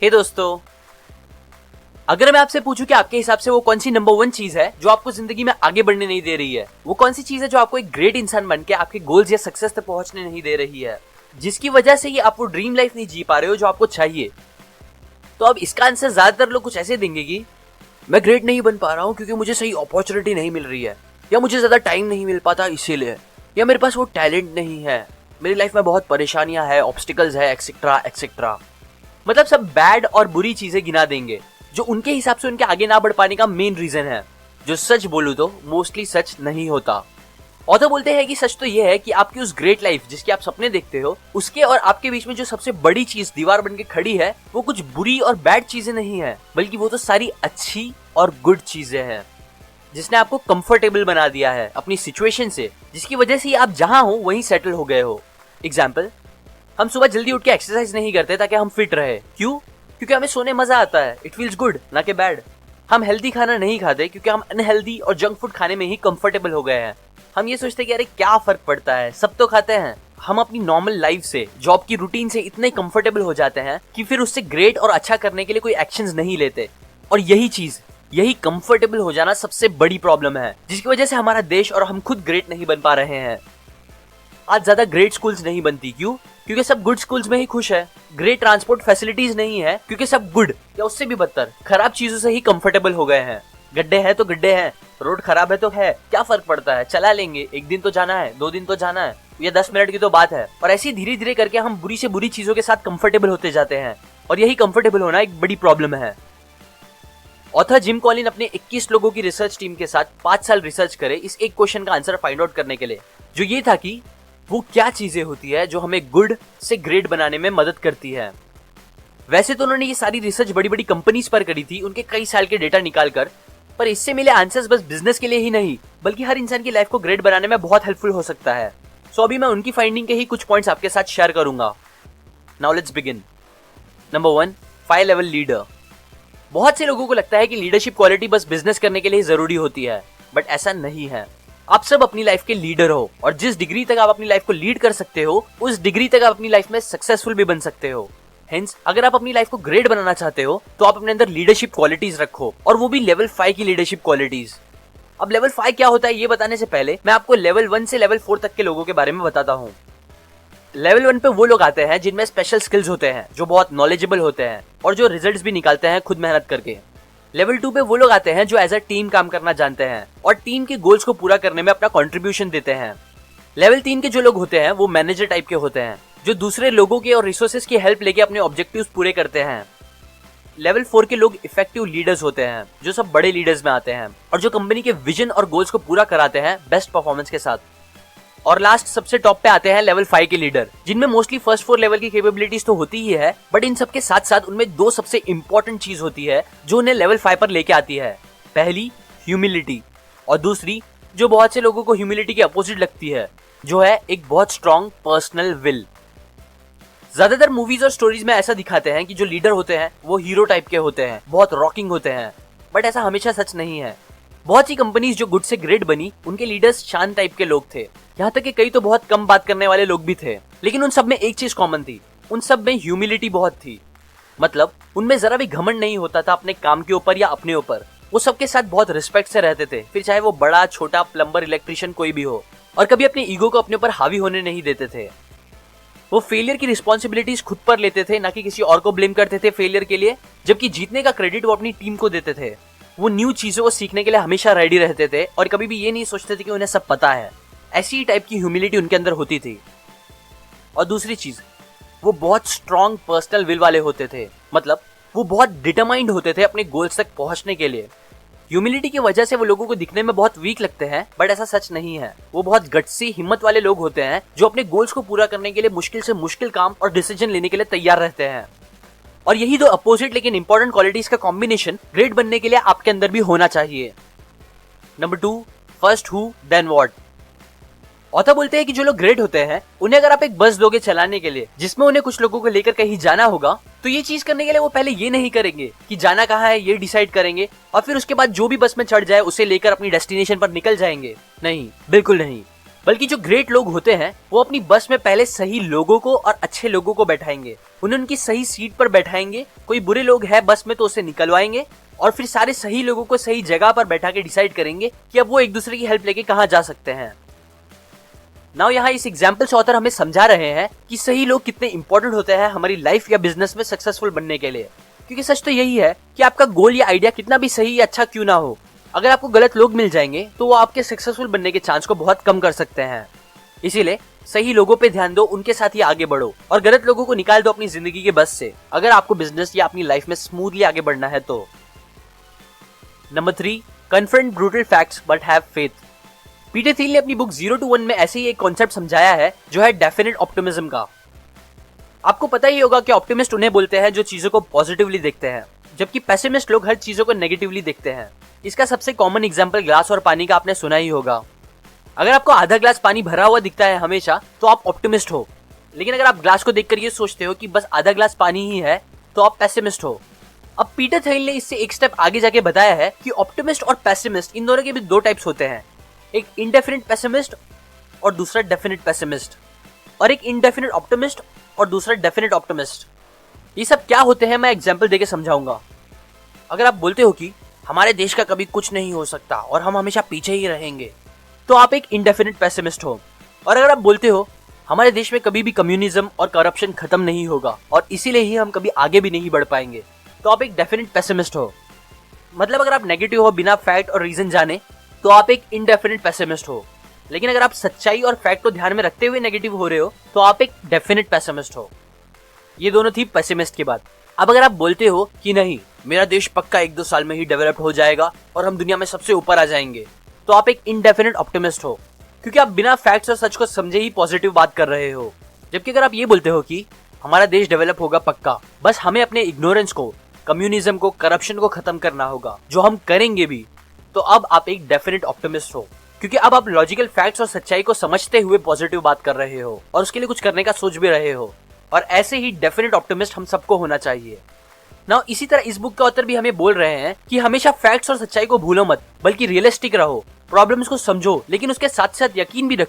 हे दोस्तों, अगर मैं आपसे पूछूं कि आपके हिसाब से वो कौन सी नंबर 1 चीज है जो आपको जिंदगी में आगे बढ़ने नहीं दे रही है, वो कौन सी चीज है जो आपको एक ग्रेट इंसान बन के आपके गोल्स या सक्सेस तक पहुंचने नहीं दे रही है, जिसकी वजह से ये आप वो ड्रीम लाइफ नहीं जी पा रहे हो जो आपको चाहिए, तो अब इसका आंसर ज्यादातर लोग कुछ ऐसे देंगे कि मैं ग्रेट नहीं बन पा रहा हूँ क्योंकि मुझे सही अपॉर्चुनिटी नहीं मिल रही है, या मुझे ज्यादा टाइम नहीं मिल पाता इसीलिए, या मेरे पास वो टैलेंट नहीं है, मेरी लाइफ में बहुत परेशानियां है, ऑब्स्टिकल्स है, एक्सेट्रा एक्सेट्रा। मतलब सब बैड और बुरी चीजें गिना देंगे जो उनके हिसाब से उनके आगे ना बढ़ पाने का मेन रीजन है, जो सच बोलूं तो मोस्टली सच नहीं होता। ऑथर बोलते हैं कि सच तो ये है कि आपकी उस ग्रेट लाइफ जिसके आप सपने देखते हो, उसके और आपके बीच में जो सबसे बड़ी चीज दीवार बन के खड़ी है, वो कुछ बुरी और बैड चीजें नहीं है, बल्कि वो तो सारी अच्छी और गुड चीजें हैं, जिसने आपको कंफर्टेबल बना दिया है अपनी सिचुएशन से, जिसकी वजह से आप जहां हो वहीं सेटल हो गए हो। एग्जाम्पल, हम सुबह जल्दी उठ के एक्सरसाइज नहीं करते ताकि हम फिट रहे। क्यों? क्योंकि हमें सोने मजा आता है, इट फील्स गुड, ना कि बैड। हम हेल्दी खाना नहीं खाते क्योंकि हम अनहेल्दी और जंक फूड खाने में ही कंफर्टेबल हो गए हैं। हम ये सोचते हैं कि अरे क्या फर्क पड़ता है, सब तो खाते हैं। हम अपनी नॉर्मल लाइफ से, जॉब की रूटीन से इतने कंफर्टेबल हो जाते हैं कि फिर उससे ग्रेट और अच्छा करने के लिए कोई एक्शंस नहीं लेते। और यही कंफर्टेबल हो जाना सबसे बड़ी प्रॉब्लम है, जिसकी वजह से हमारा देश और हम खुद ग्रेट नहीं बन पा रहे हैं। आज ज्यादा ग्रेट स्कूल्स नहीं बनती, क्यों? क्योंकि सब गुड स्कूल्स में ही खुश है। ग्रेट ट्रांसपोर्ट फैसिलिटीज नहीं है क्योंकि सब गुड या उससे भी बदतर खराब चीजों से ही कंफर्टेबल हो गए हैं। गड्ढे हैं तो गड्ढे हैं, रोड खराब है तो है, क्या फर्क पड़ता है, चला लेंगे, एक दिन तो जाना है, 2 दिन तो जाना है, या 10 मिनट की तो बात है। और ऐसे धीरे धीरे करके हम बुरी से बुरी चीजों के साथ कंफर्टेबल होते जाते हैं, और यही कंफर्टेबल होना एक बड़ी प्रॉब्लम है। ऑथर जिम कॉलिन अपने 21 लोगों की रिसर्च टीम के साथ 5 साल रिसर्च करे इस एक क्वेश्चन का आंसर फाइंड आउट करने के लिए, जो ये था कि वो क्या चीजें होती है जो हमें गुड से ग्रेट बनाने में मदद करती है। वैसे तो उन्होंने ये सारी रिसर्च बड़ी बड़ी कंपनीज पर करी थी, उनके कई साल के डेटा निकाल कर, पर इससे मिले आंसर्स बस बिजनेस के लिए ही नहीं बल्कि हर इंसान की लाइफ को ग्रेट बनाने में बहुत हेल्पफुल हो सकता है। सो अभी मैं उनकी फाइंडिंग के ही कुछ पॉइंट्स आपके साथ शेयर करूंगा। Now let's begin. Number 1, 5 level leader. बहुत से लोगों को लगता है कि लीडरशिप क्वालिटी बस बिजनेस करने के लिए जरूरी होती है, बट ऐसा नहीं है। आप सब अपनी लाइफ के लीडर हो, और जिस डिग्री तक आप अपनी लाइफ को लीड कर सकते हो, उस डिग्री तक आप अपनी लाइफ में सक्सेसफुल भी बन सकते हो। हेंस, अगर आप अपनी लाइफ को ग्रेट बनाना चाहते हो तो आप अपने अंदर लीडरशिप क्वालिटीज रखो, और वो भी लेवल 5 की लीडरशिप क्वालिटीज। अब लेवल 5 क्या होता है ये बताने से पहले मैं आपको लेवल 1 से लेवल 4 तक के लोगों के बारे में बताता हूँ। लेवल 1 पे वो लोग आते हैं जिनमें स्पेशल स्किल्स होते हैं, जो बहुत नॉलेजेबल होते हैं और जो रिजल्ट्स भी निकालते हैं खुद मेहनत करके। लेवल 2 पे वो लोग आते हैं जो एज अ टीम काम करना जानते हैं और टीम के गोल्स को पूरा करने में अपना कंट्रीब्यूशन देते हैं। लेवल 3 के जो लोग होते हैं वो मैनेजर टाइप के होते हैं, जो दूसरे लोगों के और रिसोर्सेज की हेल्प लेके अपने ऑब्जेक्टिव्स पूरे करते हैं। लेवल 4 के लोग इफेक्टिव लीडर्स होते हैं, जो सब बड़े लीडर्स में आते हैं और जो कंपनी के विजन और गोल्स को पूरा कराते हैं बेस्ट परफॉर्मेंस के साथ। और लास्ट सबसे टॉप पे आते हैं लेवल 5 के लीडर, जिनमें मोस्टली फर्स्ट 4 लेवल की कैपेबिलिटीज तो होती ही है, बट इन सबके साथ साथ उनमें 2 सबसे इंपॉर्टेंट चीज होती है जो उन्हें लेवल 5 पर लेके आती है। पहली, ह्यूमिलिटी, और दूसरी, जो बहुत से लोगों को ह्यूमिलिटी के अपोजिट लगती है, जो है एक बहुत स्ट्रॉन्ग पर्सनल विल। ज्यादातर मूवीज और स्टोरीज में ऐसा दिखाते हैं कि जो लीडर होते हैं वो हीरो टाइप के होते हैं, बहुत रॉकिंग होते हैं, बट ऐसा हमेशा सच नहीं है। बहुत सी कंपनीज जो गुड से ग्रेट बनी, उनके लीडर्स शांत टाइप के लोग थे, यहाँ तक कि कई तो बहुत कम बात करने वाले लोग भी थे, लेकिन उन सब में एक चीज कॉमन थी, उन सब में ह्यूमिलिटी बहुत थी। मतलब उनमें जरा भी घमंड नहीं होता था अपने काम के ऊपर या अपने ऊपर। वो सबके साथ बहुत रिस्पेक्ट से रहते थे, फिर चाहे वो बड़ा छोटा प्लम्बर इलेक्ट्रिशियन कोई भी हो, और कभी अपने ईगो को अपने ऊपर हावी होने नहीं देते थे। वो फेलियर की रिस्पॉन्सिबिलिटीज खुद पर लेते थे, ना कि किसी और को ब्लेम करते थे फेलियर के लिए, जबकि जीतने का क्रेडिट वो अपनी टीम को देते थे। वो न्यू चीजों को सीखने के लिए हमेशा रेडी रहते थे और कभी भी ये नहीं सोचते थे कि उन्हें सब पता है। ऐसी टाइप की ह्यूमिलिटी उनके अंदर होती थी। और दूसरी चीज, वो बहुत स्ट्रॉन्ग पर्सनल विल वाले होते थे, मतलब वो बहुत डिटरमाइंड होते थे अपने गोल्स तक पहुंचने के लिए। ह्यूमिलिटी की वजह से वो लोगों को दिखने में बहुत वीक लगते हैं, बट ऐसा सच नहीं है। वो बहुत गट्सी, हिम्मत वाले लोग होते हैं जो अपने गोल्स को पूरा करने के लिए मुश्किल से मुश्किल काम और डिसीजन लेने के लिए तैयार रहते हैं। और यही 2 अपोजिट लेकिन इंपॉर्टेंट क्वालिटीज का कॉम्बिनेशन ग्रेट बनने के लिए आपके अंदर भी होना चाहिए। Number 2, first who then what. Author बोलते हैं कि जो लोग ग्रेट होते हैं, उन्हें अगर आप एक बस दोगे चलाने के लिए जिसमें उन्हें कुछ लोगों को लेकर कहीं जाना होगा, तो ये चीज करने के लिए वो पहले ये नहीं करेंगे कि जाना कहाँ है ये डिसाइड करेंगे और फिर उसके बाद जो भी बस में चढ़ जाए उसे लेकर अपनी डेस्टिनेशन पर निकल जाएंगे। नहीं, बिल्कुल नहीं। बल्कि जो ग्रेट लोग होते हैं वो अपनी बस में पहले सही लोगों को और अच्छे लोगों को बैठाएंगे, उन्हें उनकी सही सीट पर बैठाएंगे। कोई बुरे लोग हैं बस में तो उसे निकलवाएंगे और फिर सारे सही लोगों को सही जगह पर बैठा के डिसाइड करेंगे कि अब वो एक दूसरे की हेल्प लेके कहाँ जा सकते हैं। नाउ यहाँ इस एग्जाम्पल से ऑथर हमें समझा रहे हैं कि सही लोग कितने इंपॉर्टेंट होते हैं हमारी लाइफ या बिजनेस में सक्सेसफुल बनने के लिए। क्योंकि सच तो यही है कि आपका गोल या आइडिया कितना भी सही या अच्छा क्यों ना हो, अगर आपको गलत लोग मिल जाएंगे तो वो आपके सक्सेसफुल बनने के चांस को बहुत कम कर सकते हैं। इसीलिए सही लोगों पे ध्यान दो, उनके साथ ही आगे बढ़ो और गलत लोगों को निकाल दो अपनी जिंदगी के बस से, अगर आपको बिजनेस या अपनी लाइफ में स्मूथली आगे बढ़ना है तो। Number 3, confront brutal facts but have faith. Peter थियल ने अपनी बुक 0 to 1 में ऐसे ही एक कॉन्सेप्ट समझाया है जो है डेफिनेट ऑप्टिमिज्म का। आपको पता ही होगा कि ऑप्टिमिस्ट उन्हें बोलते हैं जो चीजों को पॉजिटिवली देखते हैं, जबकि पेसिमिस्ट लोग हर चीजों को नेगेटिवली देखते हैं। इसका सबसे कॉमन एग्जांपल ग्लास और पानी का आपने सुना ही होगा। अगर आपको आधा ग्लास पानी भरा हुआ दिखता है हमेशा तो आप ऑप्टिमिस्ट हो, लेकिन अगर आप ग्लास को देखकर ये सोचते हो कि बस आधा ग्लास पानी ही है तो आप पेसिमिस्ट हो। अब पीटर थियल ने इससे एक स्टेप आगे जाके बताया है कि ऑप्टिमिस्ट और पेसिमिस्ट इन दोनों के भी 2 टाइप्स होते हैं, एक इंडेफिनिट पेसिमिस्ट और दूसरा डेफिनिट पेसिमिस्ट, और एक इंडेफिनिट ऑप्टिमिस्ट और दूसरा डेफिनिट ऑप्टिमिस्ट। ये सब क्या होते हैं मैं एग्जांपल देके समझाऊंगा। अगर आप बोलते हो कि हमारे देश का कभी कुछ नहीं हो सकता और हम हमेशा पीछे ही रहेंगे, तो आप एक इंडेफिनिट पेसिमिस्ट हो। और अगर आप बोलते हो हमारे देश में कभी भी कम्युनिज्म और करप्शन खत्म नहीं होगा और इसीलिए ही हम कभी आगे भी नहीं बढ़ पाएंगे, तो आप एक डेफिनिट पेसिमिस्ट हो। मतलब अगर आप नेगेटिव हो बिना फैक्ट और रीजन जाने तो आप एक इंडेफिनिट पेसिमिस्ट हो, लेकिन अगर आप सच्चाई और फैक्ट को ध्यान में रखते हुए नेगेटिव हो रहे हो तो आप एक डेफिनिट पेसिमिस्ट हो। ये दोनों थी पेसिमिस्ट की बात। अब अगर आप बोलते हो कि नहीं मेरा देश पक्का 1-2 साल में ही डेवलप हो जाएगा और हम दुनिया में सबसे ऊपर आ जाएंगे, तो आप एक इंडेफिनिट ऑप्टिमिस्ट हो, क्योंकि आप बिना फैक्ट्स और सच को समझे ही पॉजिटिव बात कर रहे हो। जबकि अगर आप ये बोलते हो कि हमारा देश डेवलप होगा पक्का, बस हमें अपने इग्नोरेंस को, कम्युनिज्म को, करप्शन को खत्म करना होगा, जो हम करेंगे भी, तो अब आप एक डेफिनेट ऑप्टिमिस्ट हो, क्योंकि अब आप लॉजिकल फैक्ट्स और सच्चाई को समझते हुए पॉजिटिव बात कर रहे हो और उसके लिए कुछ करने का सोच भी रहे हो। और ऐसे ही डेफिनेट ऑप्टिमिस्ट हम सबको होना चाहिए। नाउ इसी तरह इस बुक का ऑथर भी हमें बोल रहे हैं कि हमेशा फैक्ट्स और सच्चाई को भूलो मत, बल्कि रियलिस्टिक रहो, प्रॉब्लम्स को समझो, लेकिन उसके साथ साथ यकीन भी रखो